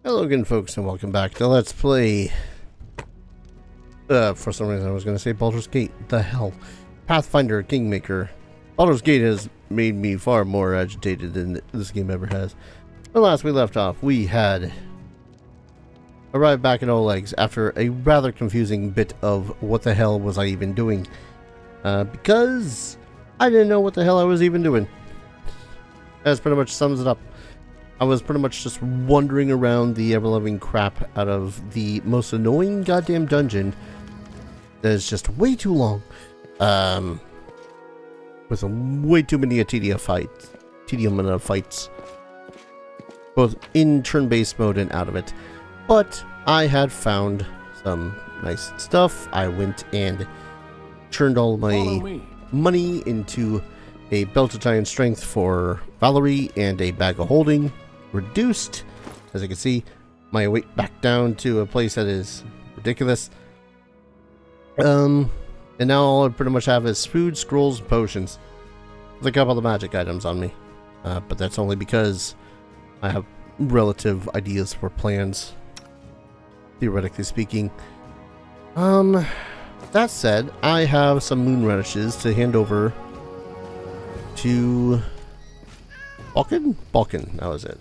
Hello again, folks, and welcome back to Let's Play. For some reason I was going to say Baldur's Gate. The hell? Pathfinder, Kingmaker. Baldur's Gate has made me far more agitated than this game ever has. When last we left off, we had arrived back in Oleg's after a rather confusing bit of what the hell was I even doing. Because I didn't know what the hell I was even doing. That pretty much sums it up. I was pretty much just wandering around the ever-loving crap out of the most annoying goddamn dungeon that is just way too long. With way too many tedium of fights. Both in turn-based mode and out of it. But I had found some nice stuff. I went and turned all my money into a belt of iron strength for Valerie and a bag of holding. Reduced, as you can see, my weight back down to a place that is ridiculous. And now all I pretty much have is food, scrolls, and potions. With a couple of magic items on me. But that's only because I have relative ideas for plans, theoretically speaking. That said, I have some moon radishes to hand over to Balkan, that was it.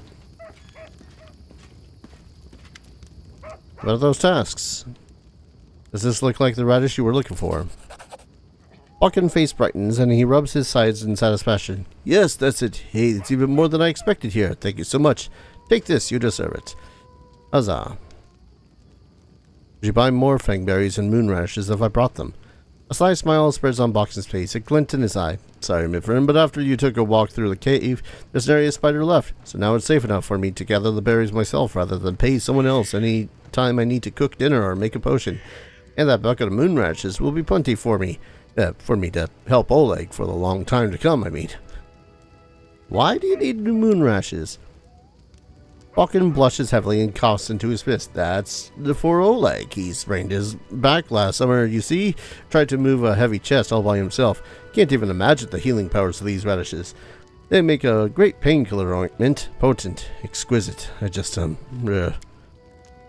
What are those tasks? Does this look like the radish you were looking for? Balkan's face brightens and he rubs his sides in satisfaction. Yes, that's it. Hey, it's even more than I expected here. Thank you so much. Take this, you deserve it. Huzzah. Would you buy more fangberries and moon radishes if I brought them? A sly smile spreads on Balkan's face, a glint in his eye. Sorry, my friend, but after you took a walk through the cave, there's nary a spider left, so now it's safe enough for me to gather the berries myself rather than pay someone else any time I need to cook dinner or make a potion. And that bucket of moon radishes will be plenty for me to help Oleg for the long time to come, I mean. Why do you need new moon radishes? Balkan blushes heavily and coughs into his fist. That's for Oleg. He sprained his back last summer, you see. Tried to move a heavy chest all by himself. Can't even imagine the healing powers of these radishes. They make a great painkiller ointment. Potent. Exquisite.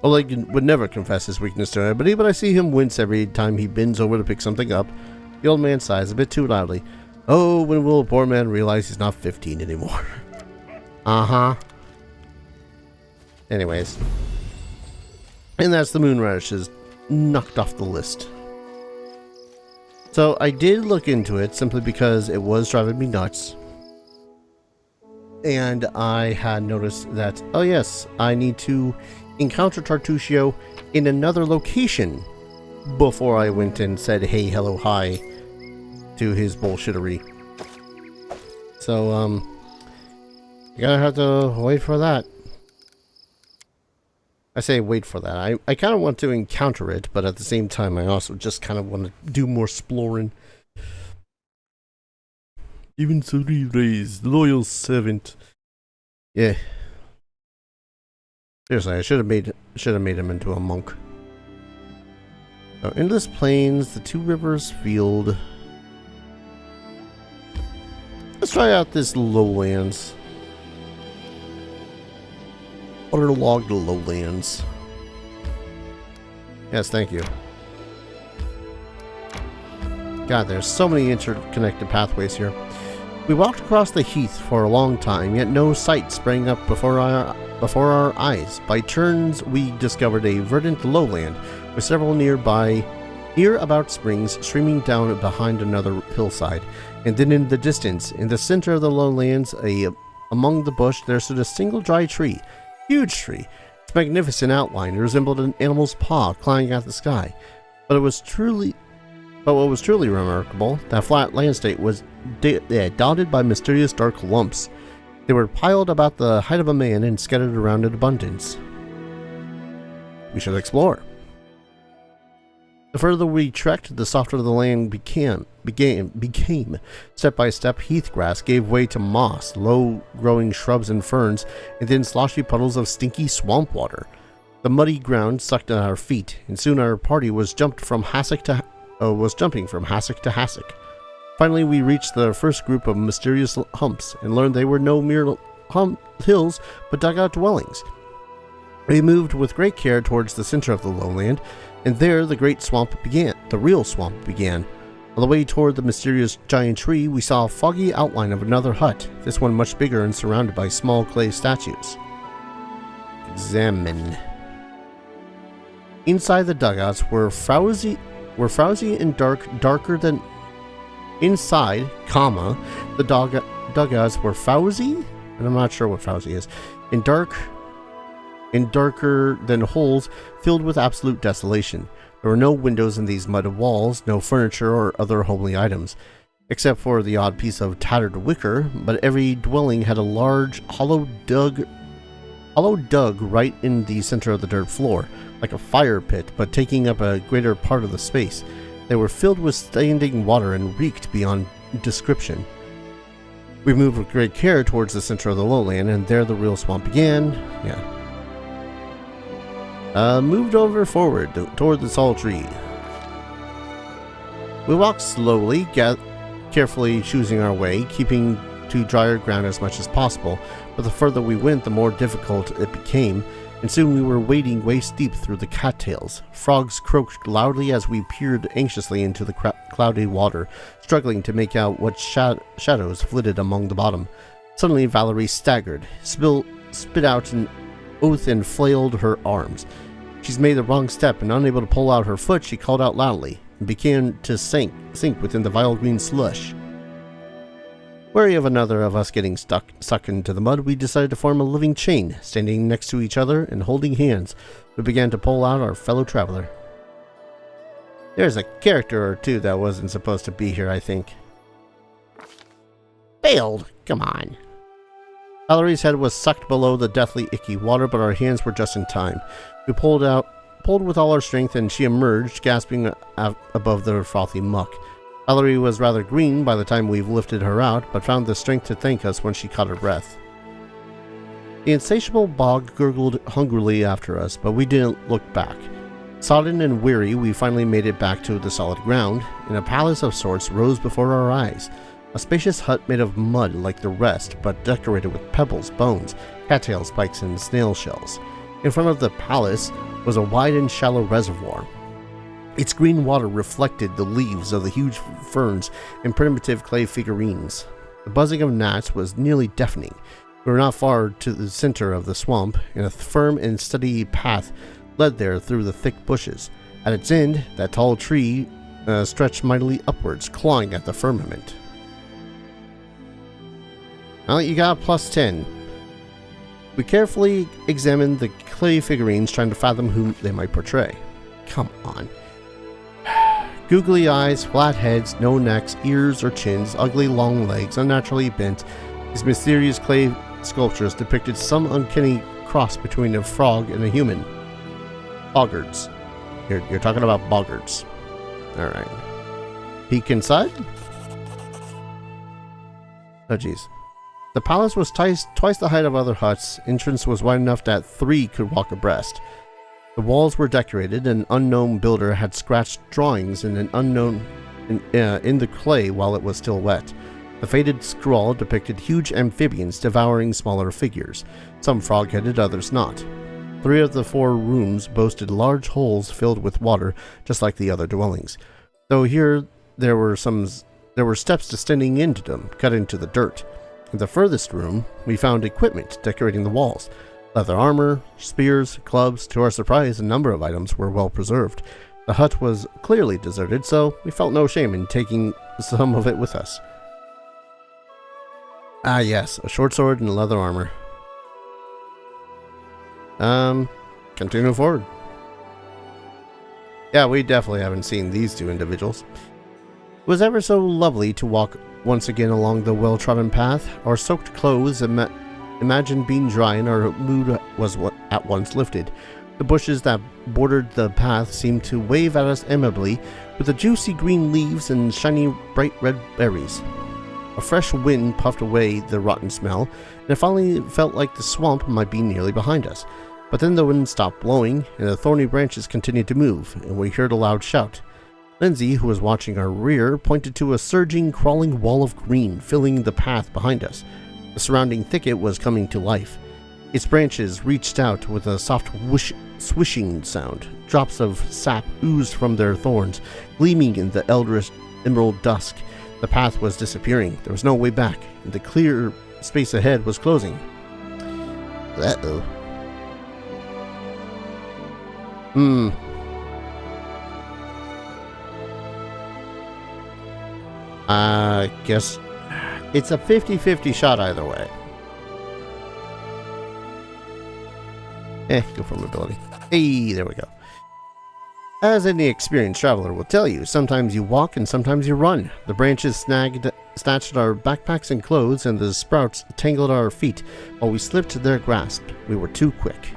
Oleg would never confess his weakness to anybody, but I see him wince every time he bends over to pick something up. The old man sighs a bit too loudly. Oh, when will a poor man realize he's not 15 anymore? Uh-huh. Anyways. And that's the moon radishes knocked off the list. So I did look into it simply because it was driving me nuts. And I had noticed that, oh yes, I need to encounter Tartusio in another location before I went and said hey, hello, hi to his bullshittery. So, you're gonna have to wait for that. I say wait for that. I kind of want to encounter it, but at the same time, I also just kind of want to do more exploring. Even so, raised loyal servant. Yeah. Seriously, I should have made him into a monk. Endless plains, the two rivers field. Let's try out this lowlands. Waterlogged lowlands. Yes, thank you. God, there's so many interconnected pathways here. We walked across the heath for a long time, yet no sight sprang up before our eyes. By turns, we discovered a verdant lowland with several near-about springs streaming down behind another hillside. And then in the distance, in the center of the lowlands, among the bush, there stood a single dry tree. Huge tree. Its magnificent outline resembled an animal's paw clawing at the sky. But what was truly remarkable, that flat landscape was dotted by mysterious dark lumps. They were piled about the height of a man and scattered around in abundance. We should explore. The further we trekked, the softer the land became. Step by step, heath grass gave way to moss, low-growing shrubs and ferns, and then sloshy puddles of stinky swamp water. The muddy ground sucked at our feet, and soon our party was jumping from hassock to hassock. Finally, we reached the first group of mysterious humps, and learned they were no mere hills, but dugout dwellings. We moved with great care towards the center of the lowland, and there the great swamp began. The real swamp began. On the way toward the mysterious giant tree, we saw a foggy outline of another hut, this one much bigger and surrounded by small clay statues. Examine. Inside the dugouts were frowsy and darker than inside, the dugouts were frowsy, and I'm not sure what frowsy is, and darker than holes filled with absolute desolation. There were no windows in these mud walls, no furniture or other homely items, except for the odd piece of tattered wicker, but every dwelling had a large hollow dug right in the center of the dirt floor, like a fire pit, but taking up a greater part of the space. They were filled with standing water and reeked beyond description. We moved with great care towards the center of the lowland, and there the real swamp began. Moved over forward toward the tall tree. We walked slowly, carefully choosing our way, keeping to drier ground as much as possible, but the further we went, the more difficult it became, and soon we were wading waist deep through the cattails. Frogs croaked loudly as we peered anxiously into the cloudy water, struggling to make out what shadows flitted among the bottom. Suddenly Valerie staggered, spit out an oath and flailed her arms. She's made the wrong step, and unable to pull out her foot, she called out loudly, and began to sink within the vile green slush. Wary of another of us getting stuck into the mud, we decided to form a living chain, standing next to each other and holding hands. We began to pull out our fellow traveler. There's a character or two that wasn't supposed to be here, I think. Failed! Come on. Valerie's head was sucked below the deathly icky water, but our hands were just in time. We pulled with all our strength, and she emerged, gasping above the frothy muck. Valerie was rather green by the time we lifted her out, but found the strength to thank us when she caught her breath. The insatiable bog gurgled hungrily after us, but we didn't look back. Sodden and weary, we finally made it back to the solid ground, and a palace of sorts rose before our eyes. A spacious hut made of mud like the rest, but decorated with pebbles, bones, cattail spikes, and snail shells. In front of the palace was a wide and shallow reservoir. Its green water reflected the leaves of the huge ferns and primitive clay figurines. The buzzing of gnats was nearly deafening. We were not far to the center of the swamp, and a firm and steady path led there through the thick bushes. At its end, that tall tree stretched mightily upwards, clawing at the firmament. Well, you got +10. We carefully examined the clay figurines, trying to fathom whom they might portray. Come on. Googly eyes, flat heads, no necks, ears or chins, ugly long legs, unnaturally bent. These mysterious clay sculptures depicted some uncanny cross between a frog and a human. Boggards. You're talking about boggards. Alright. Peek inside? Oh jeez. The palace was twice the height of other huts. Entrance was wide enough that 3 could walk abreast. The walls were decorated. An unknown builder had scratched drawings in the clay while it was still wet. The faded scrawl depicted huge amphibians devouring smaller figures, some frog-headed, others not. 3 of the 4 rooms boasted large holes filled with water, just like the other dwellings, though here there were steps descending into them, cut into the dirt. In the furthest room, we found equipment decorating the walls. Leather armor, spears, clubs. To our surprise, a number of items were well preserved. The hut was clearly deserted, so we felt no shame in taking some of it with us. Ah yes, a short sword and leather armor. Continue forward. Yeah, we definitely haven't seen these 2 individuals. It was ever so lovely to walk once again along the well-trodden path. Our soaked clothes imagined being dry, and our mood was at once lifted. The bushes that bordered the path seemed to wave at us amiably, with the juicy green leaves and shiny bright red berries. A fresh wind puffed away the rotten smell, and it finally felt like the swamp might be nearly behind us. But then the wind stopped blowing, and the thorny branches continued to move, and we heard a loud shout. Lindsay, who was watching our rear, pointed to a surging, crawling wall of green filling the path behind us. The surrounding thicket was coming to life. Its branches reached out with a soft swishing sound. Drops of sap oozed from their thorns, gleaming in the eldritch emerald dusk. The path was disappearing. There was no way back, and the clear space ahead was closing. Uh-oh. I guess it's a 50-50 shot either way. Go for mobility. Hey, there we go. As any experienced traveler will tell you, sometimes you walk and sometimes you run. The branches snatched our backpacks and clothes, and the sprouts tangled our feet while we slipped their grasp. We were too quick.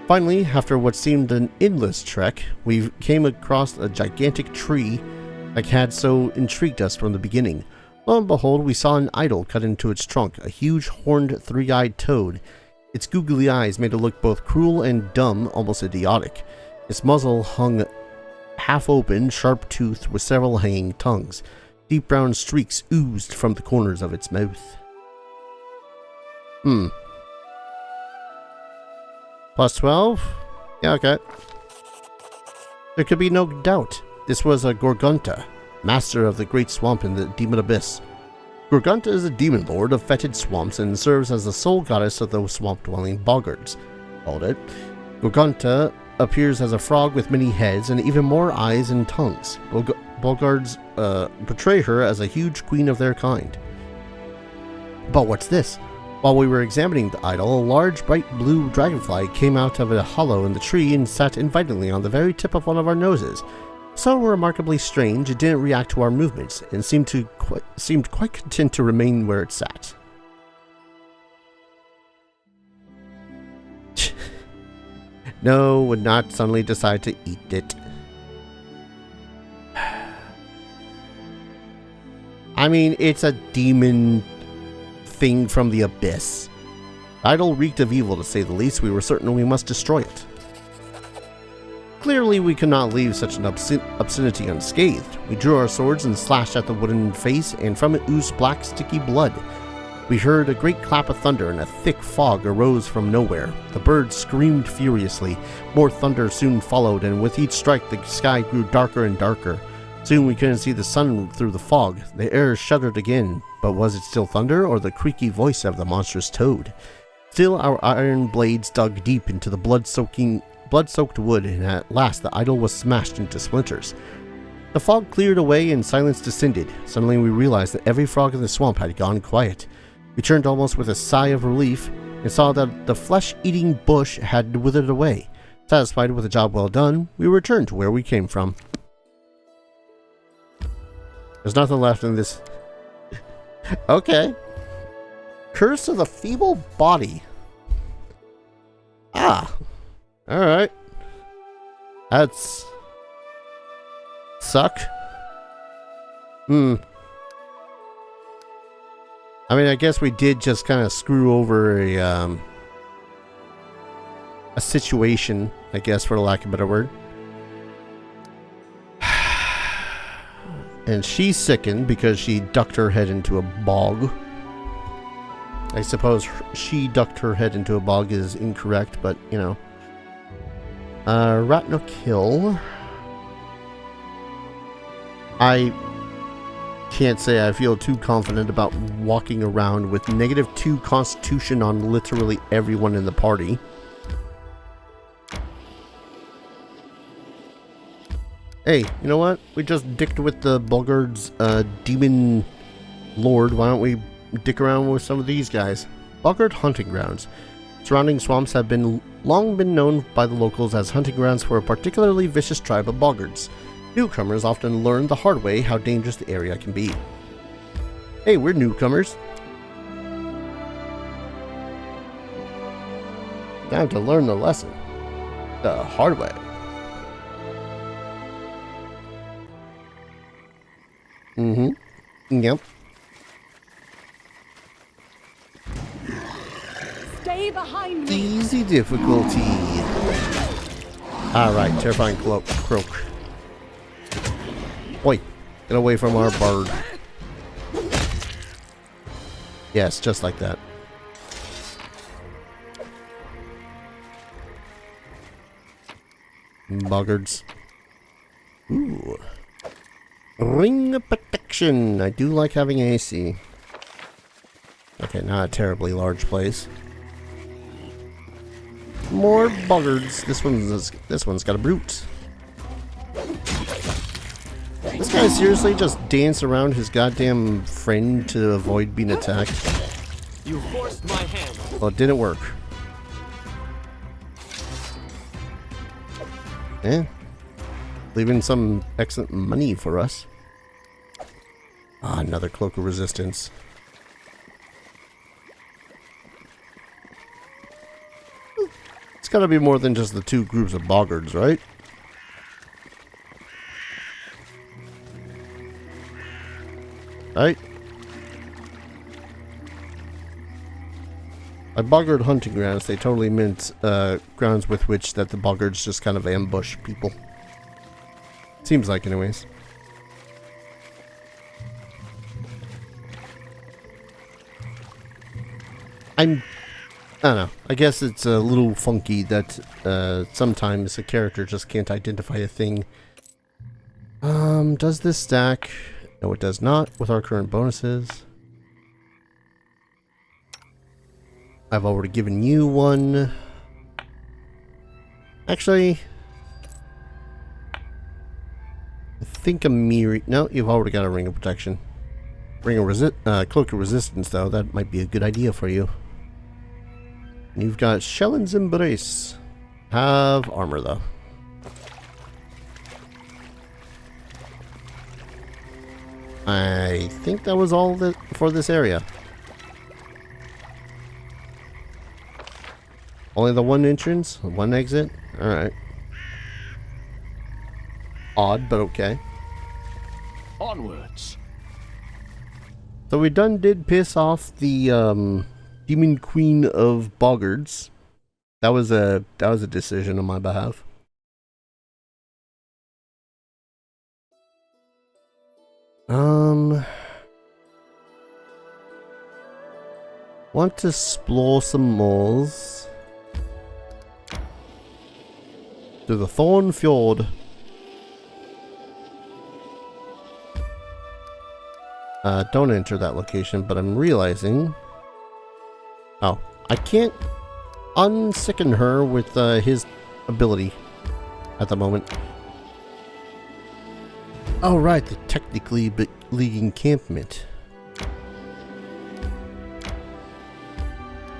Finally, after what seemed an endless trek, we came across a gigantic tree that had so intrigued us from the beginning. Lo and behold, we saw an idol cut into its trunk, a huge horned three-eyed toad. Its googly eyes made it look both cruel and dumb, almost idiotic. Its muzzle hung half open, sharp-toothed, with several hanging tongues. Deep brown streaks oozed from the corners of its mouth. Plus 12? Yeah, okay. There could be no doubt. This was a Gorgunta, master of the Great Swamp in the Demon Abyss. Gorgunta is a demon lord of fetid swamps and serves as the sole goddess of the swamp-dwelling boggards, called it. Gorgunta appears as a frog with many heads and even more eyes and tongues. Boggards portray her as a huge queen of their kind. But what's this? While we were examining the idol, a large bright blue dragonfly came out of a hollow in the tree and sat invitingly on the very tip of one of our noses. So remarkably strange, it didn't react to our movements, and seemed quite content to remain where it sat. No, would not suddenly decide to eat it. I mean, it's a demon thing from the abyss. The idol reeked of evil, to say the least. We were certain we must destroy it. Clearly, we could not leave such an obscenity unscathed. We drew our swords and slashed at the wooden face, and from it oozed black, sticky blood. We heard a great clap of thunder, and a thick fog arose from nowhere. The birds screamed furiously. More thunder soon followed, and with each strike, the sky grew darker and darker. Soon we couldn't see the sun through the fog. The air shuddered again, but was it still thunder, or the creaky voice of the monstrous toad? Still, our iron blades dug deep into the blood-soaked wood, and at last the idol was smashed into splinters. The fog cleared away and silence descended. Suddenly we realized that every frog in the swamp had gone quiet. We turned almost with a sigh of relief and saw that the flesh-eating bush had withered away. Satisfied with a job well done, we returned to where we came from. There's nothing left in this. Okay. Curse of the Feeble Body. Ah. Alright. That's... suck. I mean, I guess we did just kind of screw over a situation, I guess, for lack of a better word. And she's sickened because she ducked her head into a bog. I suppose she ducked her head into a bog is incorrect, but, you know. Rat no kill. I can't say I feel too confident about walking around with -2 constitution on literally everyone in the party. Hey, you know what? We just dicked with the Boggard's demon lord. Why don't we dick around with some of these guys? Boggard hunting grounds. Surrounding swamps have long been known by the locals as hunting grounds for a particularly vicious tribe of boggards. Newcomers often learn the hard way how dangerous the area can be. Hey, we're newcomers. Time to learn the lesson. The hard way. Yep. Stay behind me. Easy difficulty. Alright, terrifying croak. Oi, get away from our bird. Yes, just like that. Boggards. Ooh. Ring of protection. I do like having AC. Okay, not a terribly large place. More boggards. This one's got a brute. This guy seriously just danced around his goddamn friend to avoid being attacked. You forced my hand. Well, it didn't work. Eh. Leaving some excellent money for us. Ah, another cloak of resistance. It's gotta be more than just the two groups of boggards, right? Right? By boggard hunting grounds, they totally meant grounds with which that the boggards just kind of ambush people. Seems like, anyways. I don't know. I guess it's a little funky that sometimes a character just can't identify a thing. Does this stack? No, it does not with our current bonuses. I've already given you one. Actually, I think a mirror. No, you've already got a ring of protection. Ring of cloak of resistance, though. That might be a good idea for you. And you've got Shellen's Embrace. Have armor, though. I think that was all for this area. Only the one entrance, one exit? Alright. Odd, but okay. Onwards. So we did piss off the Demon Queen of Boggards. That was a decision on my behalf. Want to explore some moles. To the Thorn Fjord. Don't enter that location, but I'm realizing... Oh, I can't unsicken her with his ability at the moment. Oh, right, the Technic League encampment.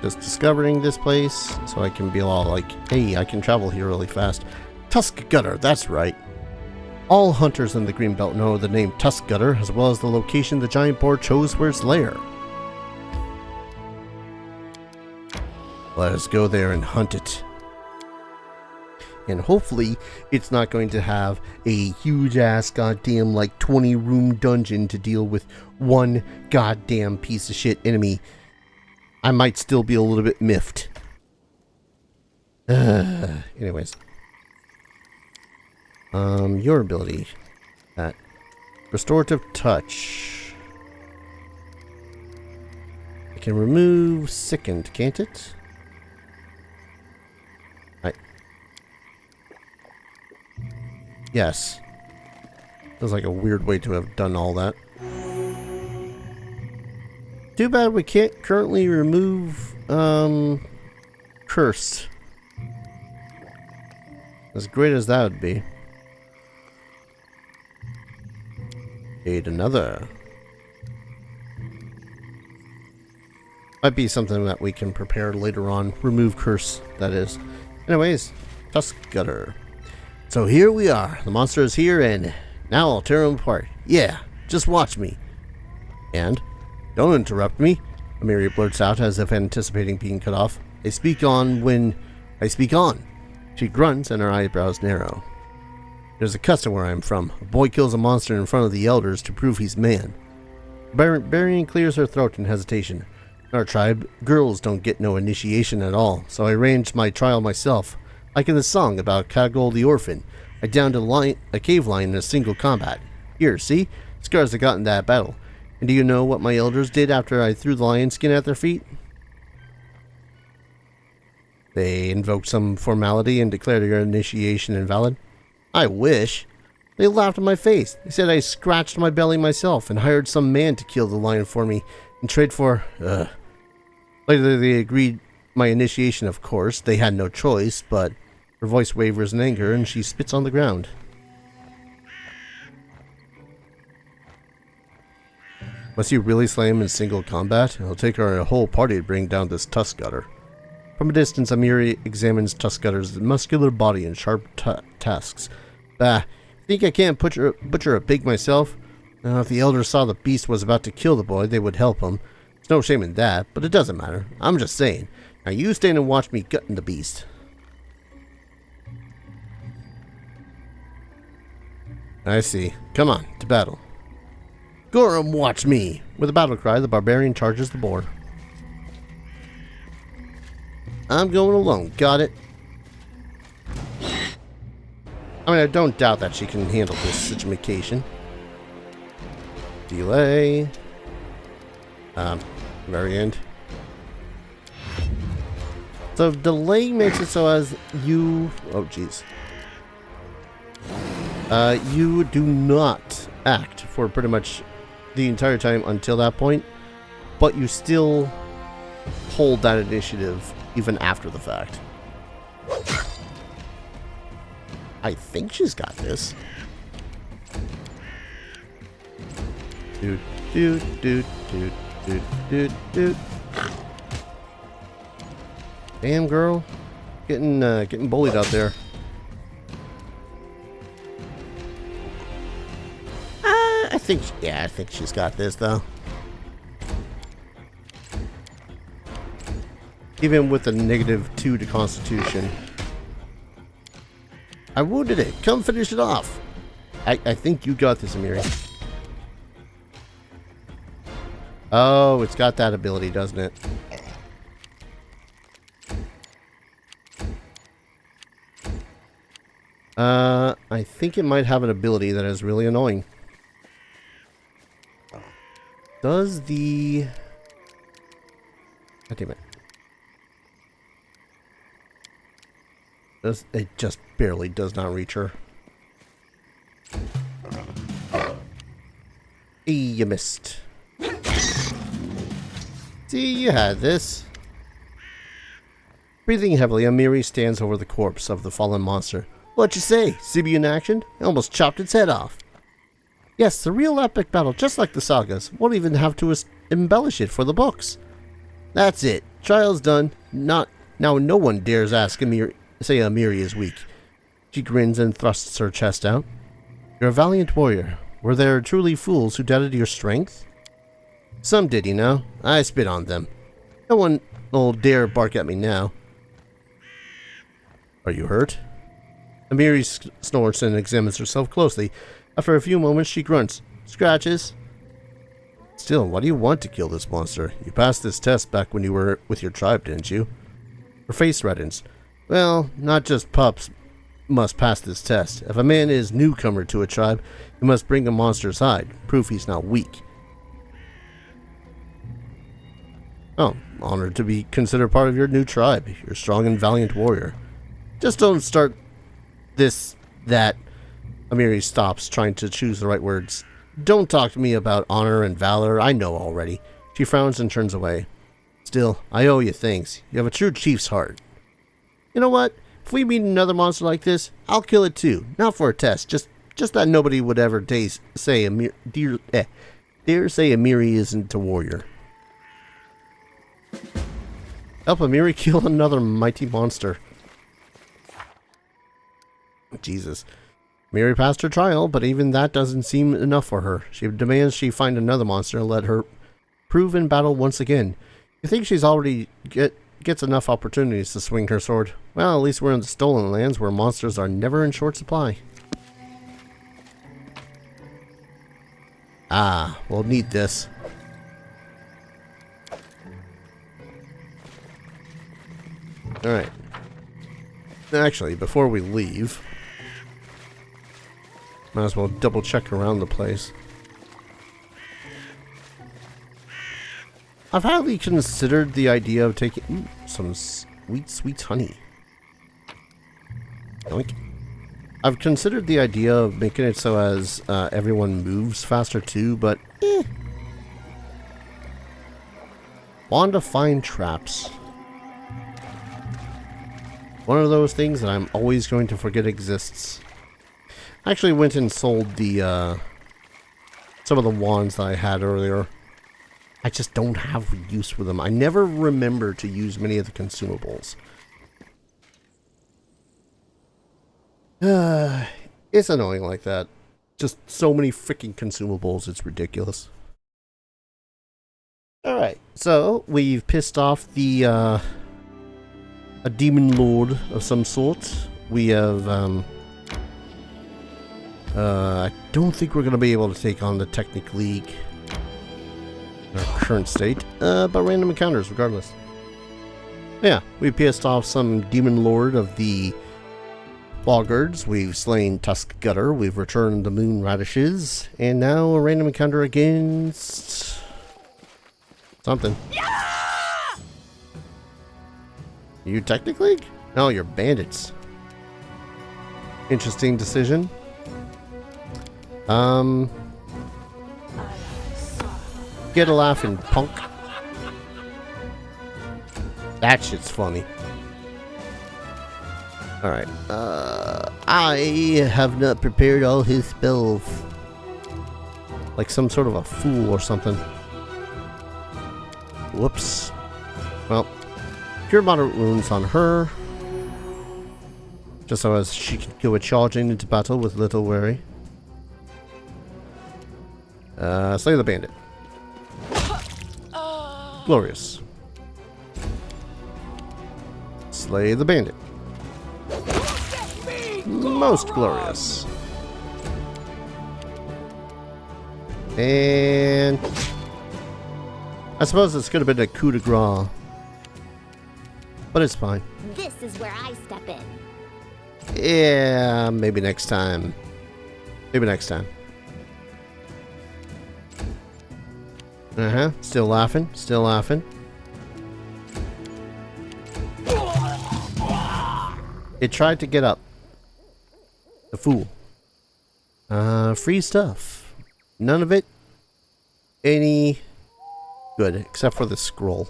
Just discovering this place, so I can be all like, hey, I can travel here really fast. Tuskgutter, that's right. All hunters in the Greenbelt know the name Tuskgutter, as well as the location the giant boar chose for its lair. Let us go there and hunt it. And hopefully, it's not going to have a huge-ass goddamn, like, 20-room dungeon to deal with one goddamn piece of shit enemy. I might still be a little bit miffed. Anyways. Your ability. That. Restorative Touch. I can remove Sickened, can't it? Yes. Feels like a weird way to have done all that. Too bad we can't currently remove, Curse. As great as that would be. Aid another. Might be something that we can prepare later on. Remove Curse, that is. Anyways, Tuskgutter. So here we are. The monster is here, and now I'll tear him apart. Yeah, just watch me. And, don't interrupt me, Amelia blurts out as if anticipating being cut off. I speak on when I speak on. She grunts and her eyebrows narrow. There's a custom where I'm from. A boy kills a monster in front of the elders to prove he's man. Barbarian clears her throat in hesitation. In our tribe, girls don't get no initiation at all, so I arranged my trial myself. Like in the song about Kagol the orphan, I downed a cave lion in a single combat. Here, see? Scars I got in that battle. And do you know what my elders did after I threw the lion skin at their feet? They invoked some formality and declared your initiation invalid. I wish. They laughed in my face. They said I scratched my belly myself and hired some man to kill the lion for me in trade for... Later they agreed my initiation, of course. They had no choice, but her voice wavers in anger and she spits on the ground. Must you really slay him in single combat? It'll take our whole party to bring down this Tuskgutter. From a distance, Amiri examines Tuskgutter's muscular body and sharp tusks. Bah, think I can't butcher a pig myself? If the elders saw the beast was about to kill the boy, they would help him. There's no shame in that, but it doesn't matter. I'm just saying. Now you stand and watch me gutting the beast. I see. Come on, to battle. Gorham, watch me! With a battle cry, the barbarian charges the boar. I'm going alone. Got it? I mean, I don't doubt that she can handle this situation. Delay. Very end. So delay makes it so as you... Oh, jeez. You do not act for pretty much the entire time until that point, but you still hold that initiative even after the fact. I think she's got this. Doot, doot, doot, doot, doot, doot, doot. Damn, girl. Getting bullied out there. I think she's got this, though. Even with a -2 to Constitution. I wounded it. Come finish it off. I think you got this, Amiri. Oh, it's got that ability, doesn't it? I think it might have an ability that is really annoying. Does the... God damn it. It just barely does not reach her. You missed. See, you had this. Breathing heavily, Amiri stands over the corpse of the fallen monster. What'd you say? See me in action? I almost chopped its head off. Yes, a real epic battle, just like the sagas. Won't even have to embellish it for the books. That's it. Trial's done. Now no one dares ask Amiri, say Amiri is weak. She grins and thrusts her chest out. You're a valiant warrior. Were there truly fools who doubted your strength? Some did, you know. I spit on them. No one will dare bark at me now. Are you hurt? Amiri snorts and examines herself closely. After a few moments, she grunts. Scratches. Still, why do you want to kill this monster? You passed this test back when you were with your tribe, didn't you? Her face reddens. Well, not just pups must pass this test. If a man is newcomer to a tribe, he must bring a monster's hide. Proof he's not weak. Oh, honored to be considered part of your new tribe. You're a strong and valiant warrior. Just don't start this, that. Amiri stops, trying to choose the right words. Don't talk to me about honor and valor. I know already. She frowns and turns away. Still, I owe you thanks. You have a true chief's heart. You know what? If we meet another monster like this, I'll kill it too. Not for a test. Just that nobody would ever dare say Amiri isn't a warrior. Help Amiri kill another mighty monster. Jesus. Amiri passed her trial, but even that doesn't seem enough for her. She demands she find another monster and let her prove in battle once again. You think she's already gets enough opportunities to swing her sword? Well, at least we're in the stolen lands where monsters are never in short supply. Ah, we'll need this. Alright. Actually, before we leave, might as well double check around the place. I've highly considered the idea of taking some Sweet, sweet honey. Yoink. I've considered the idea of making it so as everyone moves faster too, but Wand of Fine Traps. One of those things that I'm always going to forget exists. I actually went and sold the some of the wands that I had earlier. I just don't have use for them. I never remember to use many of the consumables. It's annoying like that. Just so many freaking consumables, it's ridiculous. Alright, so we've pissed off the a demon lord of some sort. We have I don't think we're gonna be able to take on the Technic League in our current state, but random encounters regardless. Yeah, we pissed off some demon lord of the boggards, we've slain Tuskgutter, we've returned the moon radishes, and now a random encounter against something. You Technic League? No, you're bandits. Interesting decision. Get a laughing, punk. That shit's funny. Alright, I have not prepared all his spells. Like some sort of a fool or something. Whoops. Well, cure moderate wounds on her. Just so as she can go charging into battle with little worry. Slay the bandit. Glorious. Slay the bandit. Most glorious. And I suppose this could have been a coup de grace, but it's fine. This is where I step in. Yeah, maybe next time. Maybe next time. Still laughing. Still laughing. It tried to get up. The fool. Free stuff. None of it any good, except for the scroll.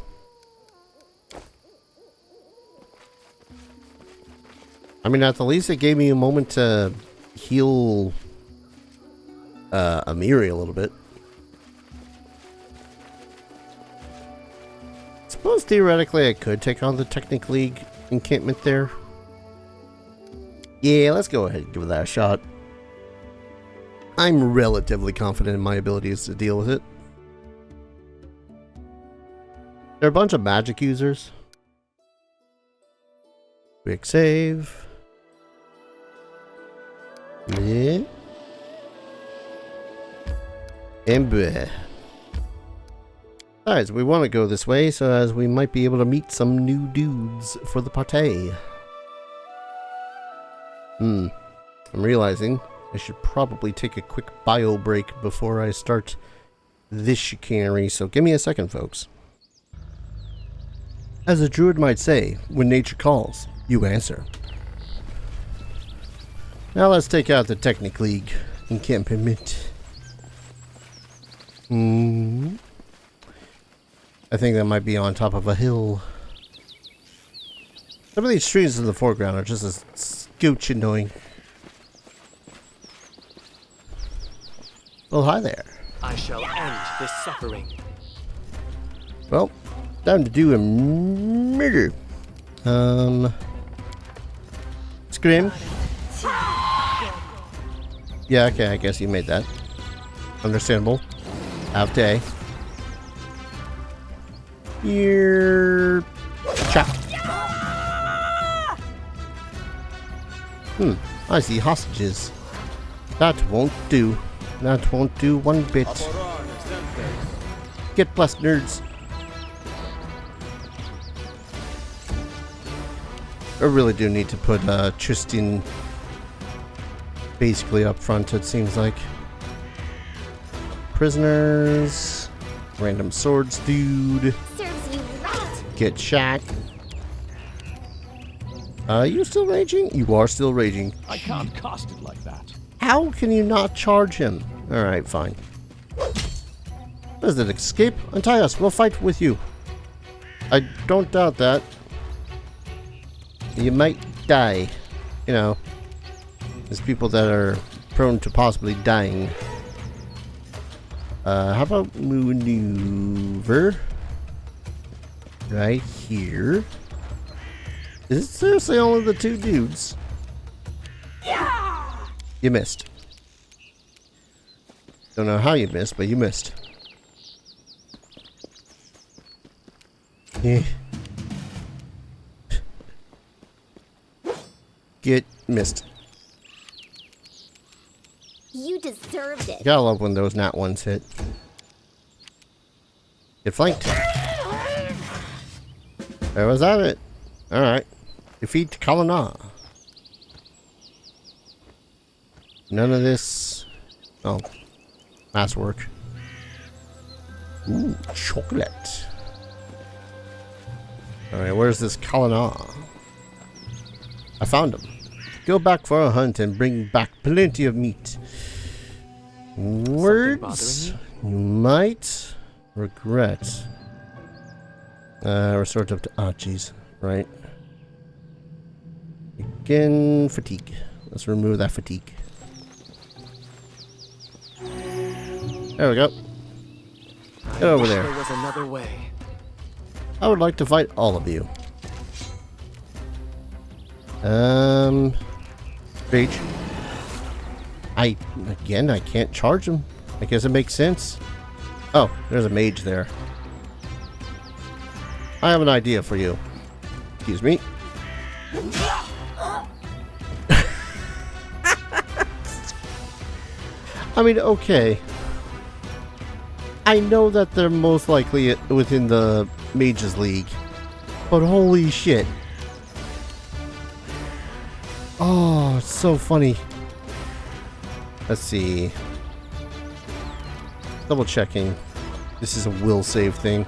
I mean, at the least it gave me a moment to heal Amiri a little bit. Suppose theoretically I could take on the Technic League encampment there. Yeah, let's go ahead and give that a shot. I'm relatively confident in my abilities to deal with it. They're a bunch of magic users. Quick save. Yeah. And bleh. Alright, so we want to go this way so as we might be able to meet some new dudes for the party. I'm realizing I should probably take a quick bio break before I start this chicanery, so give me a second, folks. As a druid might say, when nature calls, you answer. Now let's take out the Technic League encampment. I think that might be on top of a hill. Some of these trees in the foreground are just as scooch annoying. Well, hi there. I shall end this suffering. Well, time to do a murder. Scream. Yeah, okay, I guess you made that. Understandable. Have day. Here. Chop. I see hostages. That won't do. That won't do one bit. Get blessed, nerds. I really do need to put Tristan basically up front, it seems like. Prisoners. Random swords dude. Serves you right. Get shot. Are you still raging? You are still raging. I can't cast it like that. How can you not charge him? Alright, fine. What is it? Escape? Untie us. We'll fight with you. I don't doubt that. You might die. You know, there's people that are prone to possibly dying. How about maneuver? Right here. Is it seriously only the two dudes? Yeah! You missed. Don't know how you missed, but you missed. Yeah. Get missed. You deserved it. Gotta love when those nat ones hit. Get flanked. There was that it. Alright. Defeat Kalana. None of this. Oh. Mass work. Ooh, chocolate. Alright, where's this Kalana? I found him. Go back for a hunt and bring back plenty of meat. Words you might regret. Restore up to jeez. Right. Again, fatigue. Let's remove that fatigue. There we go. Get over there. There was another way. I would like to fight all of you. Rage. I can't charge him. I guess it makes sense. Oh, there's a mage there. I have an idea for you. Excuse me. I mean, okay. I know that they're most likely within the Mages League, but holy shit. Oh, it's so funny. Let's see. Double checking. This is a will save thing.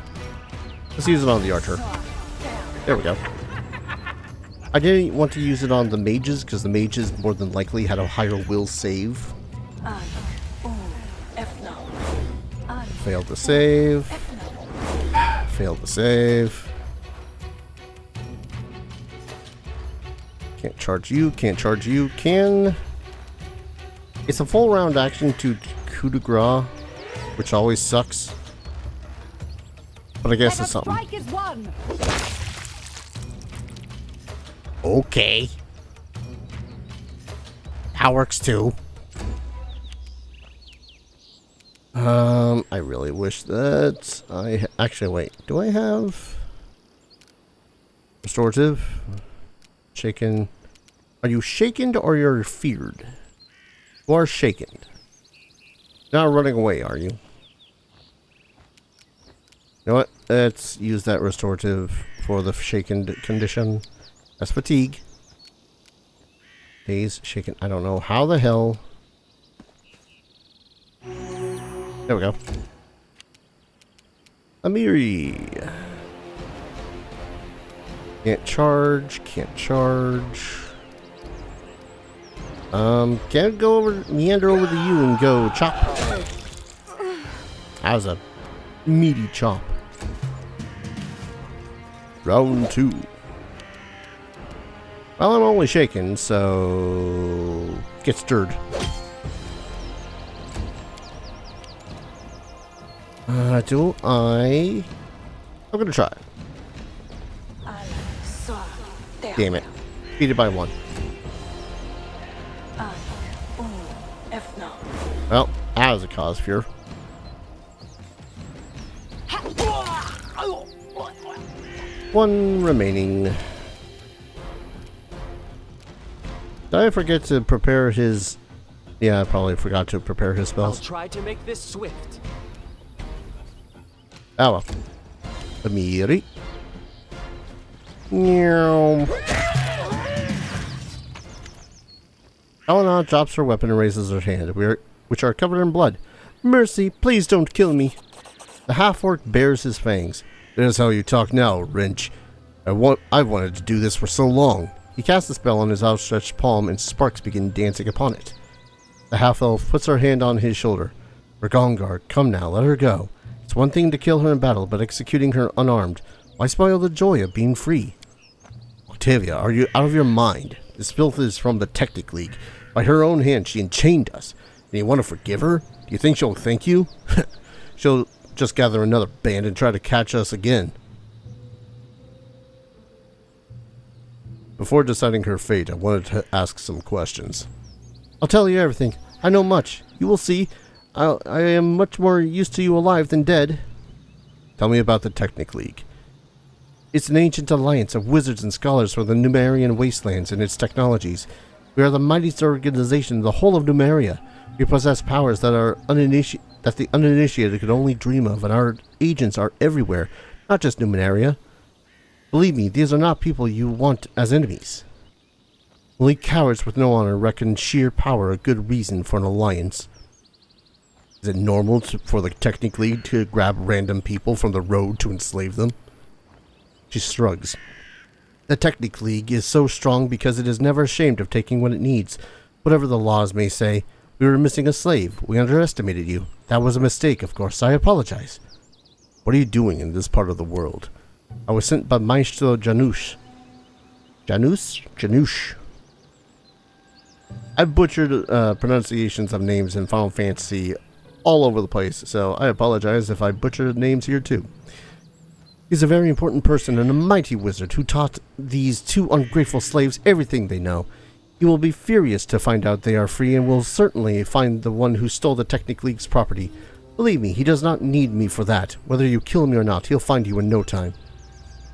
Let's use it on the archer. There we go. I didn't want to use it on the mages because the mages more than likely had a higher will save. Failed to save. Failed to save. Can't charge you, can't charge you, can. It's a full round action to coup de grace, which always sucks. But I guess it's something. Okay. That works too. I really wish that I actually wait. Do I have restorative? Shaken. Are you shaken or you're feared? You are shaken. Not running away, are you? You know what? Let's use that restorative for the shaken condition. That's fatigue. Days shaken. I don't know how the hell. There we go. Amiri. Can't charge. Can't charge. Can't go over, meander over to you and go chop. That was a meaty chop. Round 2. Well, I'm only shaken, so get stirred. I'm gonna try. Damn it. Beat it by 1. Well, that was a cause for fear. One remaining. Did I forget to prepare his... Yeah, I probably forgot to prepare his spells. I'll try to make this swift. Oh well. Amiri. Meow. Elena drops her weapon and raises her hand, which are covered in blood. Mercy, please don't kill me. The half-orc bares his fangs. There's how you talk now, wrench. I've wanted to do this for so long. He casts a spell on his outstretched palm and sparks begin dancing upon it. The half-elf puts her hand on his shoulder. Regongard, come now, let her go. It's one thing to kill her in battle, but executing her unarmed, why spoil the joy of being free? Octavia, are you out of your mind? This filth is from the Technic League. By her own hand, she enchained us. And you want to forgive her? Do you think she'll thank you? She'll just gather another band and try to catch us again. Before deciding her fate, I wanted to ask some questions. I'll tell you everything. I know much. You will see. I am much more used to you alive than dead. Tell me about the Technic League. It's an ancient alliance of wizards and scholars from the Numerian wastelands and its technologies. We are the mightiest organization in the whole of Numeria. We possess powers that the uninitiated could only dream of, and our agents are everywhere, not just Numeria. Believe me, these are not people you want as enemies. Only cowards with no honor reckon sheer power a good reason for an alliance. Is it normal for the Technic League to grab random people from the road to enslave them? She shrugs. The Technic League is so strong because it is never ashamed of taking what it needs. Whatever the laws may say, we were missing a slave. We underestimated you. That was a mistake, of course. I apologize. What are you doing in this part of the world? I was sent by Maestro Janusz. Janusz. I've butchered pronunciations of names in Final Fantasy all over the place, so I apologize if I butchered names here too. He's a very important person and a mighty wizard who taught these two ungrateful slaves everything they know. He will be furious to find out they are free and will certainly find the one who stole the Technic League's property. Believe me, he does not need me for that. Whether you kill me or not, he'll find you in no time.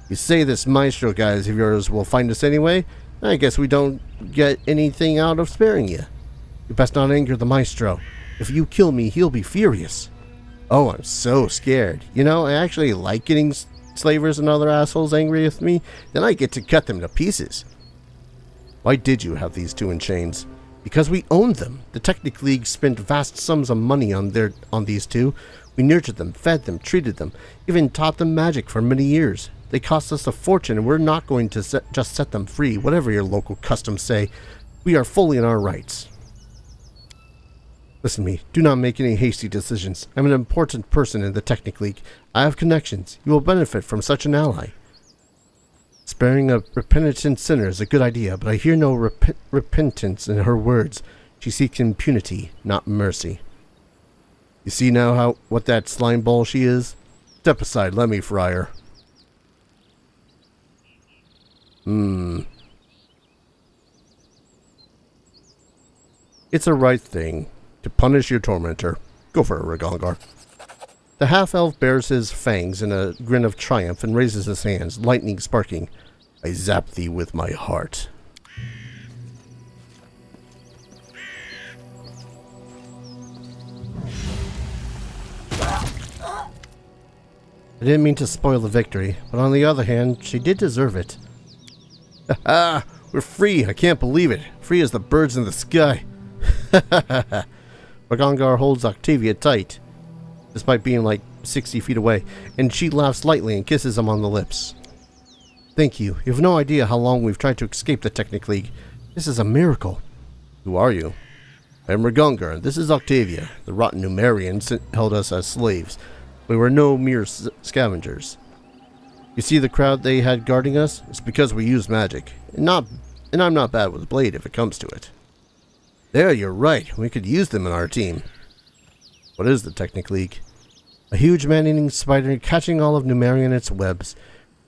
You say this maestro guys of yours will find us anyway? I guess we don't get anything out of sparing you. You best not anger the maestro. If you kill me, he'll be furious. Oh, I'm so scared. You know, I actually like getting slavers and other assholes angry with me. Then I get to cut them to pieces. Why did you have these two in chains? Because we owned them. The Technic League spent vast sums of money on these two. We nurtured them, fed them, treated them, even taught them magic for many years. They cost us a fortune, and we're not going to just set them free, whatever your local customs say. We are fully in our rights. Listen to me. Do not make any hasty decisions. I'm an important person in the Technic League. I have connections. You will benefit from such an ally. Sparing a repentant sinner is a good idea, but I hear no repentance in her words. She seeks impunity, not mercy. You see now what that slime ball she is? Step aside, let me fry her. It's a right thing to punish your tormentor. Go for it, Regongard. The half-elf bares his fangs in a grin of triumph and raises his hands, lightning sparking. I zap thee with my heart. I didn't mean to spoil the victory, but on the other hand, she did deserve it. Ha! We're free! I can't believe it! Free as the birds in the sky! Regongard holds Octavia tight, despite being like 60 feet away, and she laughs lightly and kisses him on the lips. Thank you. You have no idea how long we've tried to escape the Technic League. This is a miracle. Who are you? I am Regongard, and this is Octavia. The rotten Numerians held us as slaves. We were no mere scavengers. You see the crowd they had guarding us? It's because we use magic. And I'm not bad with a blade if it comes to it. There, you're right. We could use them in our team. What is the Technic League? A huge man-eating spider catching all of Numeria in its webs.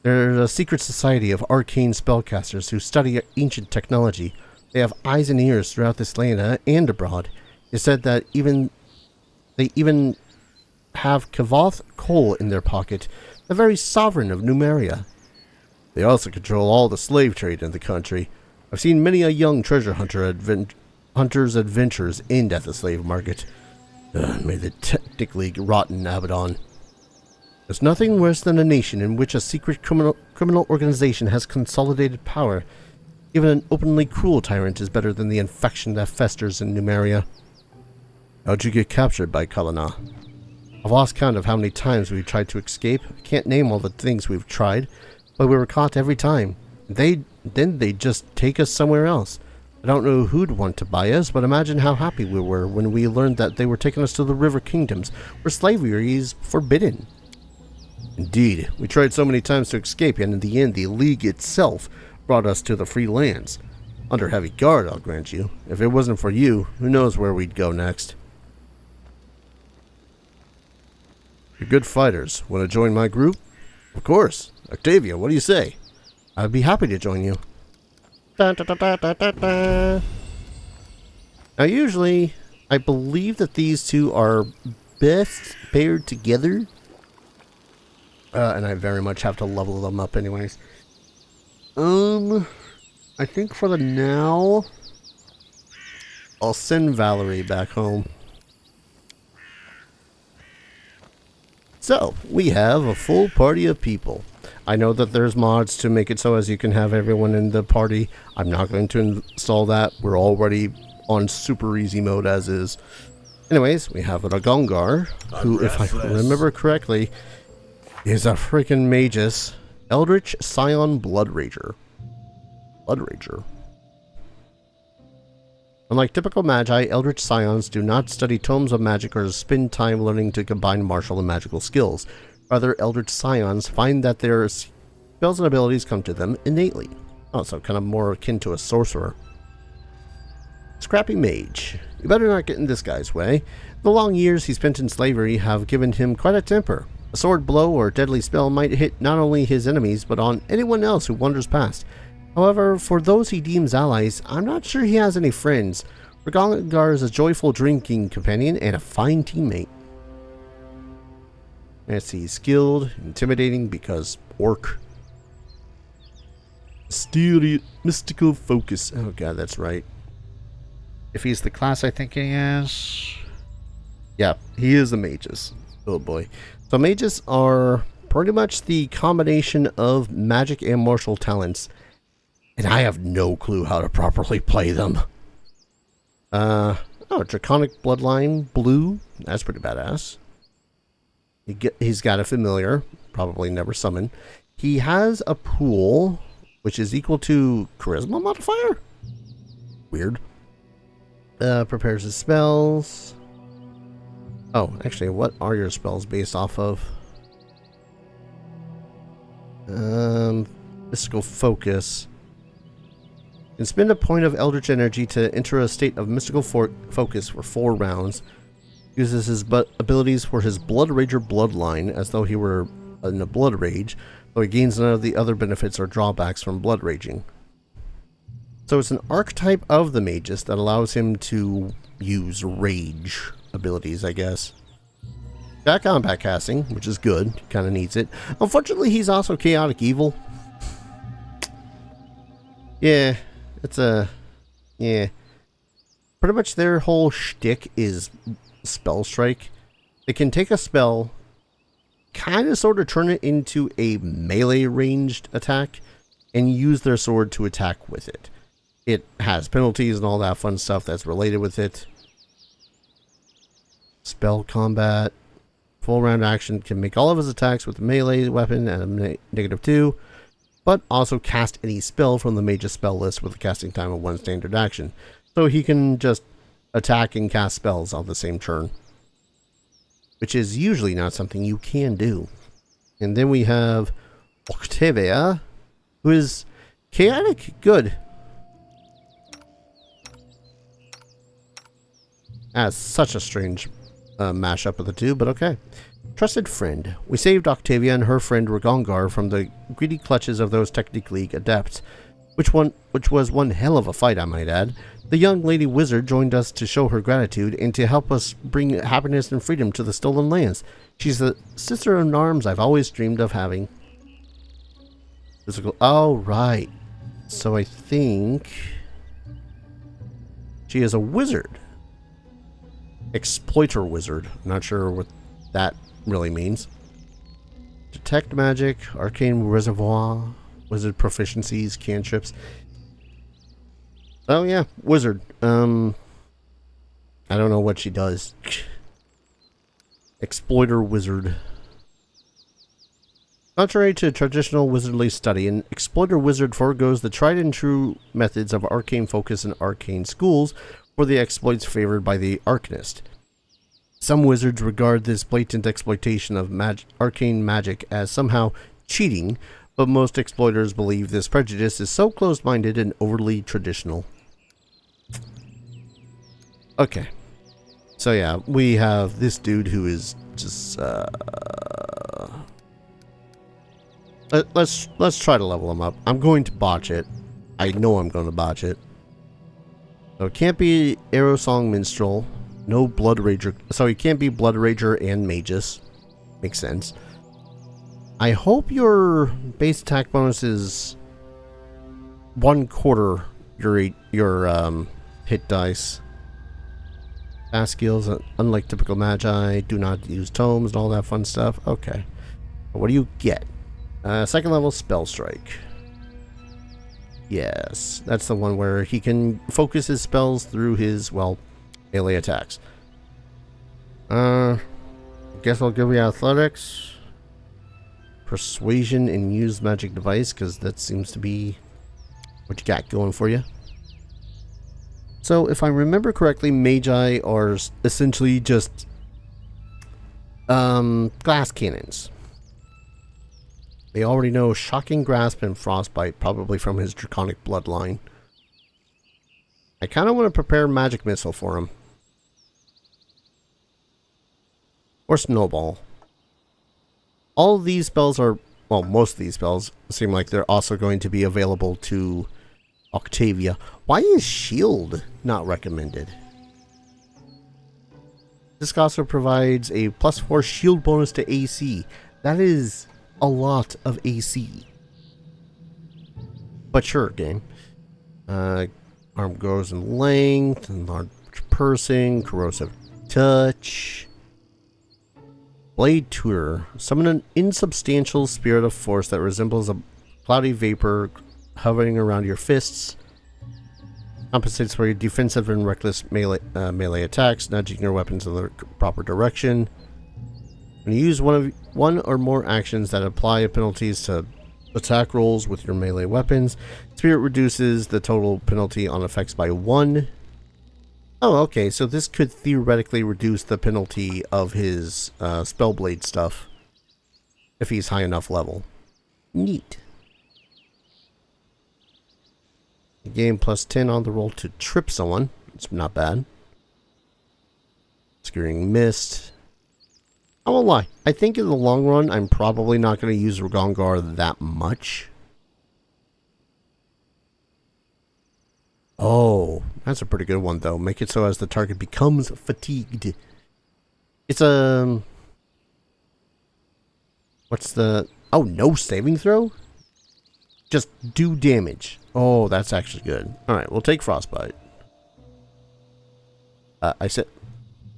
They're a secret society of arcane spellcasters who study ancient technology. They have eyes and ears throughout this land and abroad. It's said that they even have Kavoth coal in their pocket, the very sovereign of Numeria. They also control all the slave trade in the country. I've seen many a young treasure hunter's adventures end at the slave market. May the Technic League rot in Abaddon. There's nothing worse than a nation in which a secret criminal organization has consolidated power. Even an openly cruel tyrant is better than the infection that festers in Numeria. How'd you get captured by Kalana? I've lost count of how many times we've tried to escape. I can't name all the things we've tried, but we were caught every time. They then they'd just take us somewhere else. I don't know who'd want to buy us, but imagine how happy we were when we learned that they were taking us to the River Kingdoms, where slavery is forbidden. Indeed, we tried so many times to escape, and in the end, the League itself brought us to the free lands. Under heavy guard, I'll grant you. If it wasn't for you, who knows where we'd go next. You're good fighters. Want to join my group? Of course. Octavia, what do you say? I'd be happy to join you. Da, da, da, da, da, da, da. Now usually, I believe that these two are best paired together. And I very much have to level them up anyways. I think for the now, I'll send Valerie back home. So, we have a full party of people. I know that there's mods to make it so as you can have everyone in the party. I'm not going to install that. We're already on super easy mode as is. Anyways, we have Ragongar, who, if I remember correctly, is a freaking magus. Eldritch Scion Blood Rager. Unlike typical magi, Eldritch Scions do not study tomes of magic or spend time learning to combine martial and magical skills. Rather, Eldritch Scions find that their spells and abilities come to them innately. Also, kind of more akin to a sorcerer. Scrappy Mage. You better not get in this guy's way. The long years he spent in slavery have given him quite a temper. A sword blow or deadly spell might hit not only his enemies, but on anyone else who wanders past. However, for those he deems allies, I'm not sure he has any friends. Ragongar is a joyful drinking companion and a fine teammate. Let's see, skilled, intimidating because orc. Mystical focus. Oh god, that's right. If he's the class I think he is. Yeah, he is a magus. Oh boy. So mages are pretty much the combination of magic and martial talents. And I have no clue how to properly play them. Draconic Bloodline, blue. That's pretty badass. He's got a familiar, probably never summon. He has a pool, which is equal to charisma modifier? Weird. Prepares his spells. Oh, actually, what are your spells based off of? Mystical focus. Can spend a point of Eldritch energy to enter a state of mystical focus for 4 rounds. Uses his abilities for his Blood Rager bloodline as though he were in a blood rage, though he gains none of the other benefits or drawbacks from blood raging. So it's an archetype of the magus that allows him to use rage abilities, I guess. Got combat casting, which is good. He kind of needs it. Unfortunately, he's also chaotic evil. Yeah. Pretty much their whole shtick is spell strike. They can take a spell, kind of sort of turn it into a melee ranged attack, and use their sword to attack with it. It has penalties and all that fun stuff that's related with it. Spell combat. Full round action, can make all of his attacks with a melee weapon at a -2. But also cast any spell from the mage's spell list with a casting time of 1 standard action. So he can just attack and cast spells on the same turn. Which is usually not something you can do. And then we have Octavia, who is chaotic good. That's such a strange mashup of the two, but okay. Trusted friend. We saved Octavia and her friend Ragongar from the greedy clutches of those Technic League adepts, which was one hell of a fight, I might add. The young lady wizard joined us to show her gratitude and to help us bring happiness and freedom to the stolen lands. She's the sister in arms I've always dreamed of having. Oh, right. So I think she is a wizard. Exploiter wizard. Not sure what that really means. Detect magic, arcane reservoir, wizard proficiencies, cantrips. Oh yeah, wizard. I don't know what she does. Exploiter wizard. Contrary to traditional wizardly study, an exploiter wizard forgoes the tried and true methods of arcane focus and arcane schools for the exploits favored by the arcanist. Some wizards regard this blatant exploitation of arcane magic as somehow cheating, but most exploiters believe this prejudice is so closed-minded and overly traditional. Okay. So yeah, we have this dude who is just, let's try to level him up. I'm going to botch it. I know I'm going to botch it. So it can't be Arrow Song Minstrel. No Blood Rager. So he can't be Blood Rager and Magus. Makes sense. I hope your base attack bonus is 1/4 your hit dice. Fast skills, unlike typical magi, do not use tomes and all that fun stuff. Okay. What do you get? Second level Spell Strike. Yes, that's the one where he can focus his spells through his, well, melee attacks. Guess I'll give you athletics, persuasion, and use magic device, because that seems to be what you got going for you. So, if I remember correctly, magi are essentially just glass cannons. They already know Shocking Grasp and Frostbite, probably from his Draconic bloodline. I kind of want to prepare Magic Missile for him. Or Snowball. All of these spells are, well, most of these spells seem like they're also going to be available to Octavia. Why is Shield not recommended? This also provides a +4 shield bonus to AC. That is a lot of AC. But sure, game. Arm grows in length, enlarged pursing, corrosive touch. Blade Tutor. Summon an insubstantial spirit of force that resembles a cloudy vapor hovering around your fists. Compensates for your defensive and reckless melee attacks, nudging your weapons in the proper direction. When you use one or more actions that apply penalties to attack rolls with your melee weapons, Spirit reduces the total penalty on effects by 1. Oh, okay, so this could theoretically reduce the penalty of his Spellblade stuff if he's high enough level. Neat. Gain +10 on the roll to trip someone. It's not bad. Obscuring Mist. I won't lie. I think in the long run, I'm probably not going to use Ragongar that much. Oh, that's a pretty good one, though. Make it so as the target becomes fatigued. It's a... What's the... Oh, no saving throw? Just do damage. Oh, that's actually good. Alright, we'll take Frostbite. I said...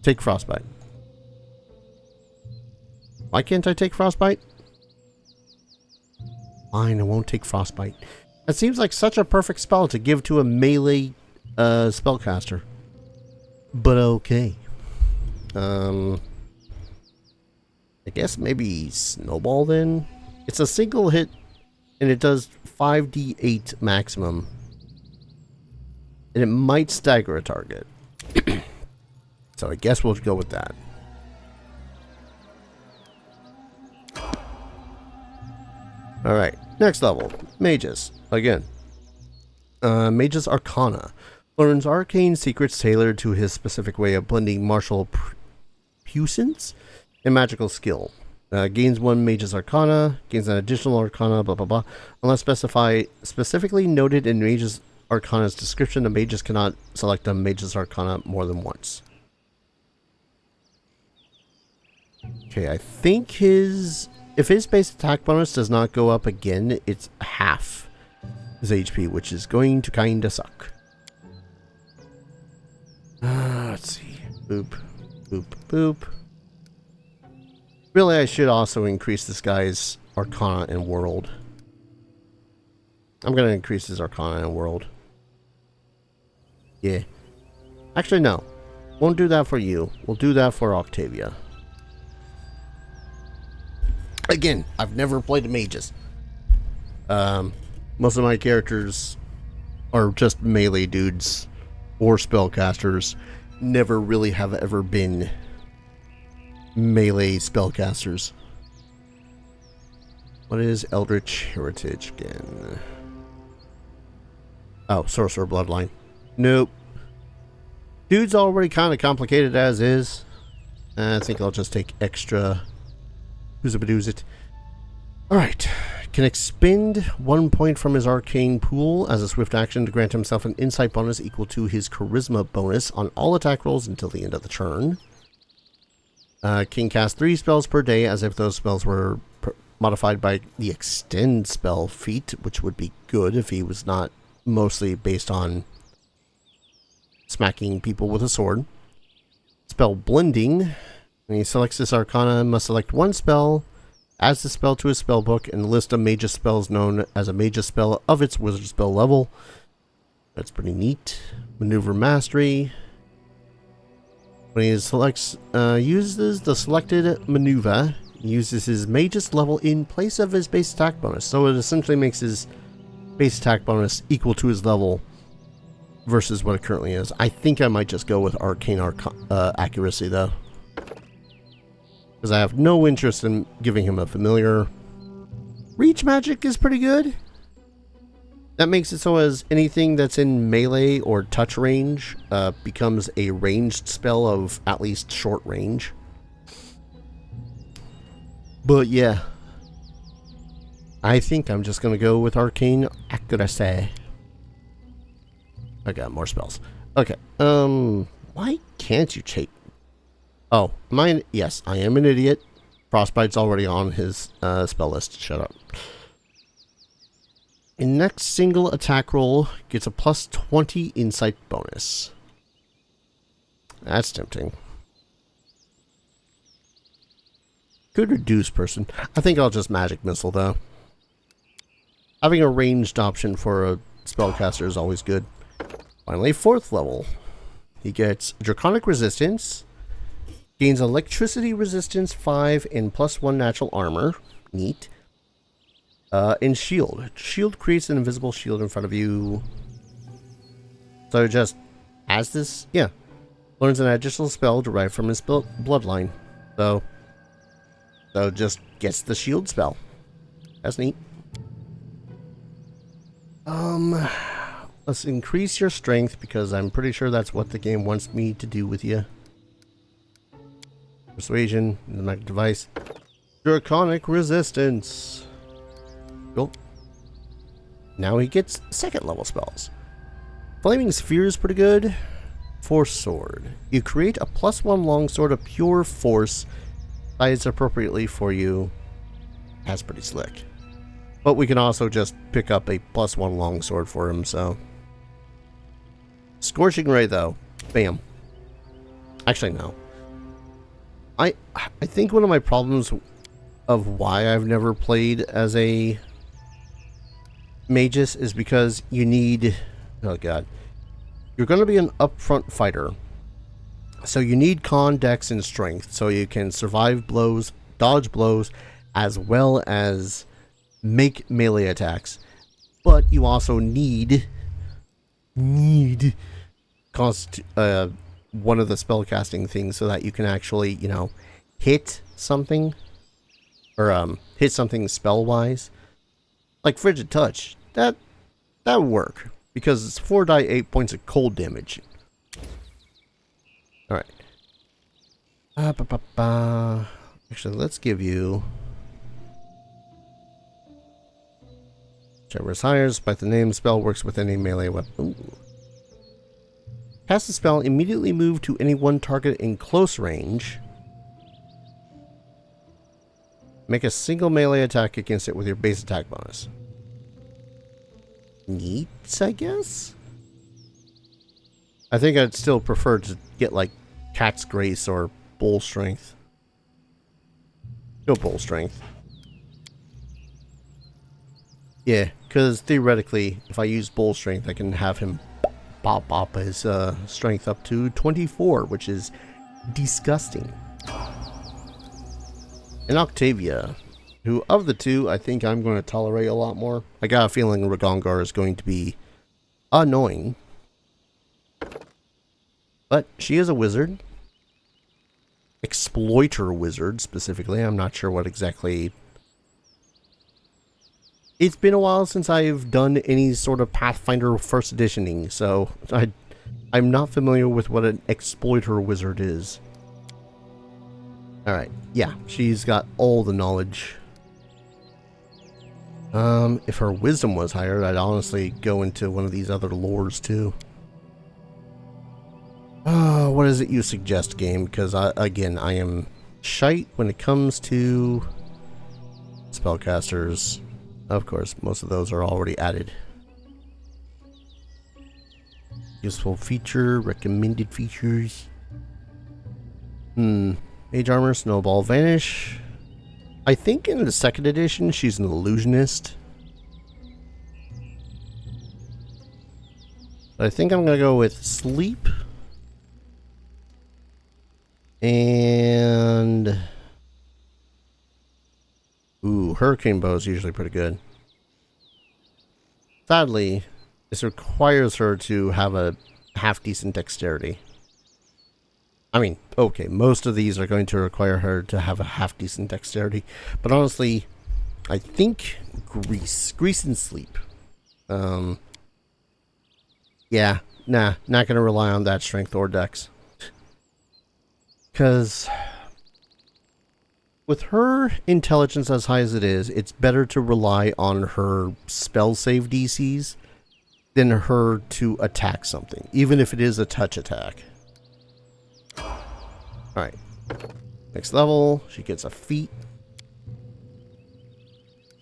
Take Frostbite. Why can't I take Frostbite? Fine, I won't take Frostbite. That seems like such a perfect spell to give to a melee spellcaster. But okay. I guess maybe Snowball then? It's a single hit and it does 5d8 maximum. And it might stagger a target. So I guess we'll go with that. Alright, next level. Mages. Again. Mage's Arcana. Learns arcane secrets tailored to his specific way of blending martial puissance and magical skill. Gains 1 Mage's Arcana. Gains an additional Arcana, blah blah blah. Unless specifically noted in Mage's Arcana's description, the mages cannot select a Mage's Arcana more than once. Okay, I think if his base attack bonus does not go up again, it's half his HP, which is going to kinda suck. Let's see. Boop, boop, boop. Really, I should also increase this guy's Arcana and World. I'm gonna increase his Arcana and World. Yeah. Actually, no. Won't do that for you. We'll do that for Octavia. Again, I've never played mages. Most of my characters are just melee dudes or spellcasters. Never really have ever been melee spellcasters. What is Eldritch Heritage again? Oh, Sorcerer Bloodline. Nope. Dude's already kind of complicated as is. I think I'll just take extra. Who's it? Alright. Can expend 1 point from his arcane pool as a swift action to grant himself an insight bonus equal to his charisma bonus on all attack rolls until the end of the turn. Can cast 3 spells per day as if those spells were modified by the extend spell feat, which would be good if he was not mostly based on smacking people with a sword. Spell blending. When he selects this arcana, must select 1 spell, adds the spell to his spell book, and list of mage's spells known as a mage's spell of its wizard spell level. That's pretty neat. Maneuver mastery. When he selects, uses the selected maneuver, he uses his mage's level in place of his base attack bonus. So it essentially makes his base attack bonus equal to his level versus what it currently is. I think I might just go with arcane accuracy though, because I have no interest in giving him a familiar. Reach magic is pretty good. That makes it so as anything that's in melee or touch range becomes a ranged spell of at least short range. But yeah, I think I'm just going to go with arcane accuracy. I got more spells. Okay. Why can't you take... Oh, mine. Yes, I am an idiot. Frostbite's already on his spell list. Shut up. In next single attack roll gets a plus 20 insight bonus. That's tempting. Could reduce person. I think I'll just magic missile though. Having a ranged option for a spellcaster is always good. Finally, 4th level. He gets Draconic Resistance, gains Electricity Resistance 5 and +1 natural armor. Neat. And Shield. Shield creates an invisible shield in front of you. So just as this, yeah, learns an additional spell derived from his bloodline. So just gets the shield spell. That's neat. Let's increase your strength because I'm pretty sure that's what the game wants me to do with you. Persuasion, the magic device. Draconic Resistance. Cool. Now he gets 2nd level spells. Flaming Sphere is pretty good. Force Sword. You create a +1 longsword of pure force sized appropriately for you. That's pretty slick. But we can also just pick up a +1 longsword for him, so. Scorching Ray, though. Bam. Actually, no. I think one of my problems of why I've never played as a magus is because you need... Oh, God. You're going to be an upfront fighter. So you need con, dex, and strength so you can survive blows, dodge blows, as well as make melee attacks. But you also need one of the spellcasting things so that you can actually, you know, hit something or hit something spell-wise. Like Frigid Touch. That would work because it's 4 die 8 points of cold damage. All right. Actually, let's give you whichever is higher. Despite the name, spell works with any melee weapon. Ooh. Cast the spell, immediately move to any one target in close range. Make a single melee attack against it with your base attack bonus. Neat, I guess? I think I'd still prefer to get like Cat's Grace or Bull Strength. Go Bull Strength. Yeah, because theoretically, if I use Bull Strength, I can have him pop his strength up to 24, which is disgusting. And Octavia. who of the two I think I'm going to tolerate a lot more. I got a feeling Ragongar is going to be annoying. But she is a wizard. Exploiter wizard, specifically. I'm not sure what exactly... It's been a while since I've done any sort of Pathfinder first editioning, so I'm not familiar with what an exploiter wizard is. Alright, yeah, she's got all the knowledge. If her wisdom was higher, I'd honestly go into one of these other lores too. What is it you suggest, game? Because, again, I am shite when it comes to spellcasters. Of course, most of those are already added. Useful feature, recommended features. Mage armor, snowball, vanish. I think in the second edition, she's an illusionist. But I think I'm going to go with sleep. And... Ooh, hurricane bow is usually pretty good. Sadly, this requires her to have a half-decent dexterity. I mean, okay, most of these are going to require her to have a half-decent dexterity. But honestly, I think Grease and sleep. Yeah, nah, not going to rely on that strength or dex. Because with her intelligence as high as it is, it's better to rely on her spell save DCs than her to attack something, even if it is a touch attack. Alright. Next level, she gets a feat.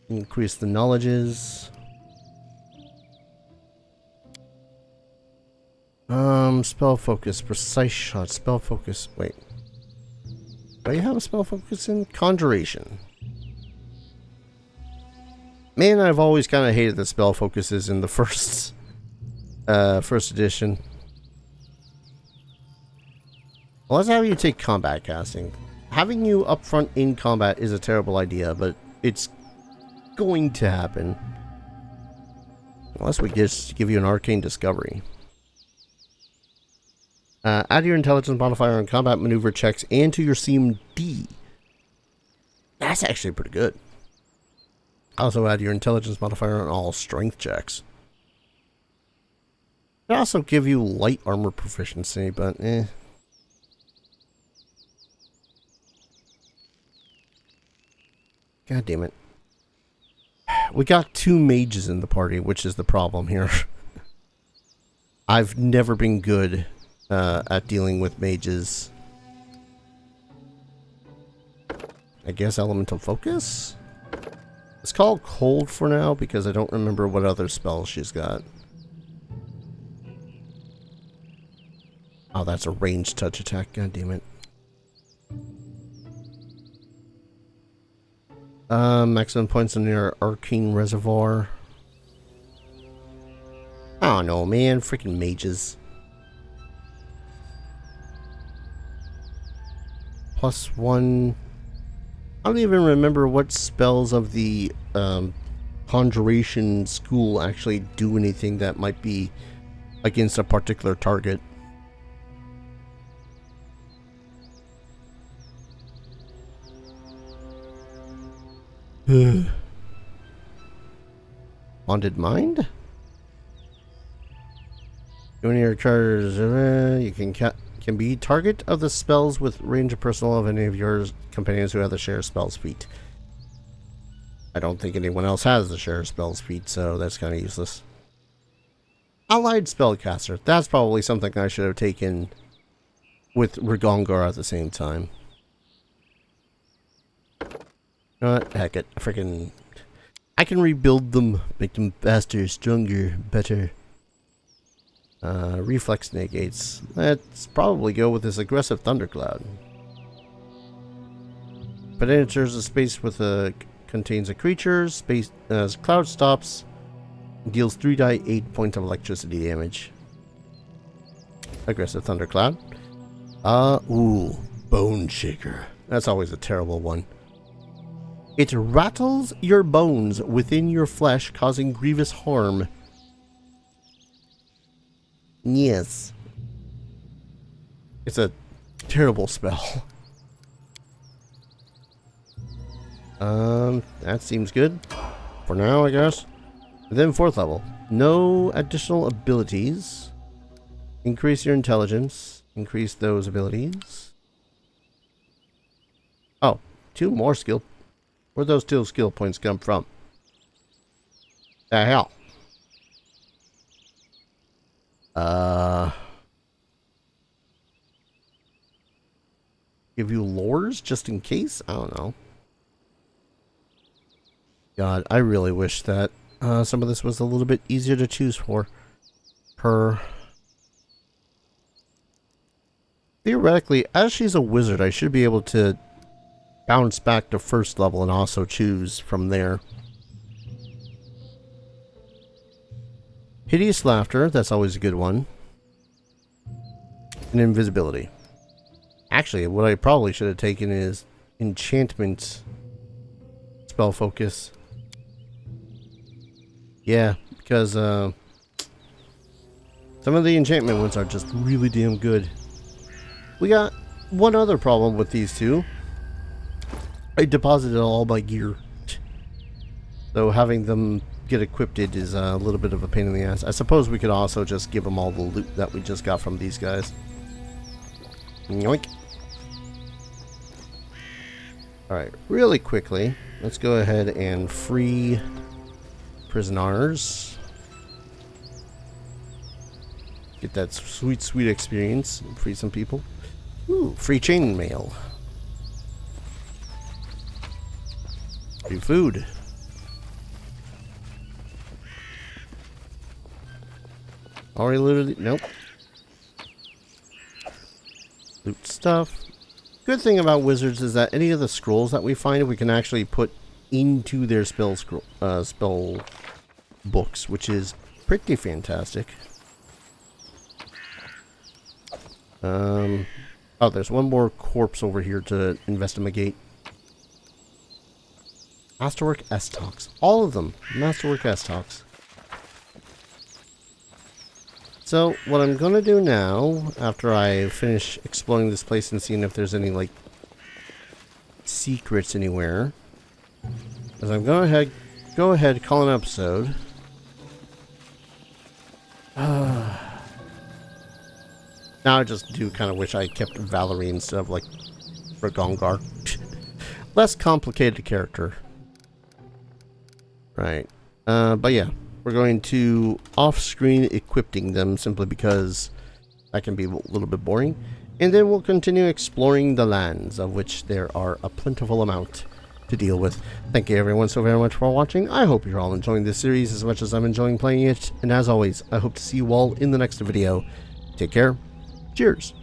Increase the knowledges. Spell focus, precise shot, spell focus. Wait. Do you have a spell focus in? Conjuration. Man, I've always kind of hated the spell focuses in the first edition. Well, let's have you take combat casting. Having you up front in combat is a terrible idea, but it's going to happen. Unless we just give you an arcane discovery. Add your intelligence modifier on combat maneuver checks and to your CMD. That's actually pretty good. Also add your intelligence modifier on all strength checks. It also give you light armor proficiency, but God damn it. We got 2 mages in the party, which is the problem here. I've never been good at dealing with mages. I guess elemental focus? It's called cold for now because I don't remember what other spells she's got. Oh, that's a ranged touch attack. God damn it. Maximum points in your arcane reservoir. I don't know, man. Freaking mages. +1. I don't even remember what spells of the conjuration school actually do anything that might be against a particular target. Haunted Mind? When your characters, you can be target of the spells with range of personnel of any of your companions who have the share spells feat. I don't think anyone else has the share spells feat, so that's kind of useless. Allied spellcaster. That's probably something I should have taken with Ragongar at the same time. You know what? Heck it. I can rebuild them, make them faster, stronger, better. Reflex negates. Let's probably go with this aggressive thundercloud. But it enters a space with contains a creature. Space cloud stops. Deals 3d8 points of electricity damage. Aggressive thundercloud. Ooh, Bone Shaker. That's always a terrible one. It rattles your bones within your flesh, causing grievous harm. Yes. It's a terrible spell. That seems good. For now, I guess. And then 4th level. No additional abilities. Increase your intelligence. Increase those abilities. Oh, 2 more skill. Where'd those 2 skill points come from? The hell? Give you lures just in case? I don't know. God, I really wish that some of this was a little bit easier to choose for. Theoretically, as she's a wizard, I should be able to bounce back to 1st level and also choose from there. Hideous laughter, that's always a good one. And invisibility. Actually, what I probably should have taken is enchantment spell focus. Yeah, because some of the enchantment ones are just really damn good. We got one other problem with these 2. I deposited all my gear. So having them get equipped is a little bit of a pain in the ass. I suppose we could also just give them all the loot that we just got from these guys. Yoink. Alright, really quickly, let's go ahead and free prisoners. Get that sweet, sweet experience. Free some people. Ooh, free chainmail. Free food. Already looted it? Nope. Loot stuff. Good thing about wizards is that any of the scrolls that we find, we can actually put into their spell books, which is pretty fantastic. Oh, there's one more corpse over here to investigate. Masterwork S-Talks. All of them. Masterwork S-Talks. So, what I'm going to do now, after I finish exploring this place and seeing if there's any, like, secrets anywhere, is I'm going to go ahead, call an episode. Now I just do kind of wish I kept Valerie instead of, like, Ragongar. Less complicated character. Right. But yeah. We're going to off-screen equipping them simply because that can be a little bit boring. And then we'll continue exploring the lands, of which there are a plentiful amount to deal with. Thank you everyone so very much for watching. I hope you're all enjoying this series as much as I'm enjoying playing it. And as always, I hope to see you all in the next video. Take care. Cheers.